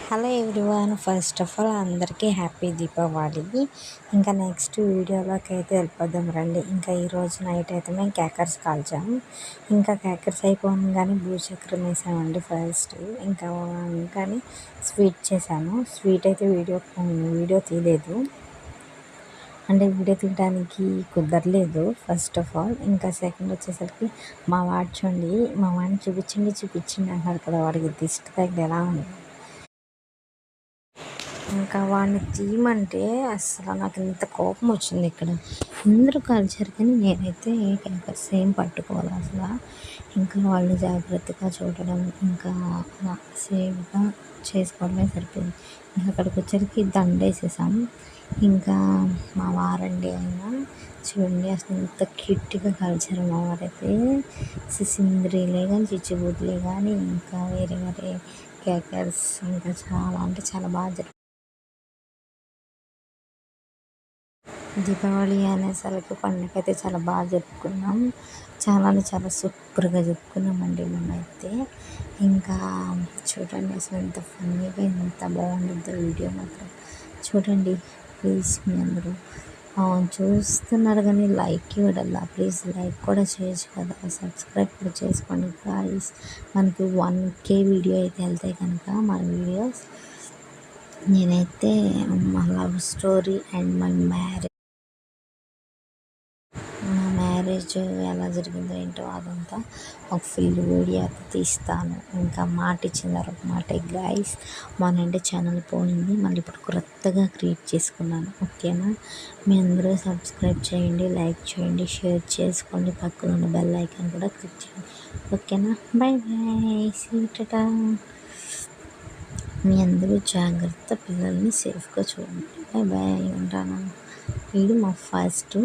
Hello everyone, first of all అందరికీ happy Deepavali. ఇంకా next వీడియోలోకి అయితే వెళ్ళిపోదాం రండి. ఇంకా ఈరోజు నైట్ అయితే మేము క్యాకర్స్ కాల్చాము. ఇంకా క్యాకర్స్ అయిపోగానే భూచక్రం వేసామండి ఫస్ట్. కానీ స్వీట్ చేశాను. స్వీట్ అయితే వీడియో తీయలేదు, అంటే వీడియో తీయడానికి కుదరలేదు ఫస్ట్ ఆఫ్ ఆల్. ఇంకా సెకండ్ వచ్చేసరికి మా వాడు చూడండి, మా వాడిని చూపించండి అన్నారు కదా, వాడికి దిష్టి తగ్గ ఎలా ఉంది. ఇంకా వాడిని తీయమంటే అసలు నాకు ఇంత కోపం వచ్చింది. ఇక్కడ అందరూ కాల్చారు కానీ నేనైతే క్యాకర్స్ ఏం పట్టుకోవాలి అసలు. ఇంకా వాళ్ళు జాగ్రత్తగా చూడడం, ఇంకా సేఫ్గా చేసుకోవడమే సరిపోయింది. ఇంకా అక్కడికి వచ్చరికి దండేసేసాం. ఇంకా మా వారండి అయినా చూడండి అసలు ఇంత క్యూట్గా కాల్చారు మా వారైతే. సింద్రీలే కానీ చిచ్చుబుడ్లే కానీ ఇంకా వేరే వేరే క్యాకర్స్ ఇంకా చాలా అంటే చాలా బాగా దీపావళి అనేసరికి పండుగ అయితే చాలా బాగా జరుపుకున్నాం. చాలా సూపర్గా జరుపుకున్నామండి మేమైతే. ఇంకా చూడండి అసలు ఎంత ఫన్నీగా ఎంత బాగుంటుందో వీడియో మాత్రం చూడండి. ప్లీజ్ మీ అందరూ చూస్తున్నారు కానీ లైక్ ఇవ్వడల్లా, ప్లీజ్ లైక్ కూడా చేయొచ్చు కదా, సబ్స్క్రైబ్ కూడా చేసుకోండి ప్లీజ్. మనకి 1K వీడియో అయితే వెళ్తాయి కనుక మన వీడియోస్. నేనైతే మా లవ్ స్టోరీ అండ్ మా మ్యారేజ్ ఎలా జరిగిందో ఏంటో అదంతా ఒక ఫుల్ వీడియో అయితే తీస్తాను. ఇంకా మాట ఇచ్చినారు ఒక మాట గైస్. మొన్నంటే ఛానల్ పోయింది, మళ్ళీ ఇప్పుడు కొత్తగా క్రియేట్ చేసుకున్నాను. ఓకేనా, మీ అందరూ సబ్స్క్రైబ్ చేయండి, లైక్ చేయండి, షేర్ చేసుకోండి, పక్కన ఉన్న బెల్ ఐకాన్ కూడా క్లిక్ చేయండి. ఓకేనా, బాయ్ బాయ్, సీ టాటా. మీ అందరూ జాగ్రత్త, పిల్లల్ని సేఫ్గా చూడండి. బాయ్ బాయ్, ఉంటాను. వీడు మా ఫస్ట్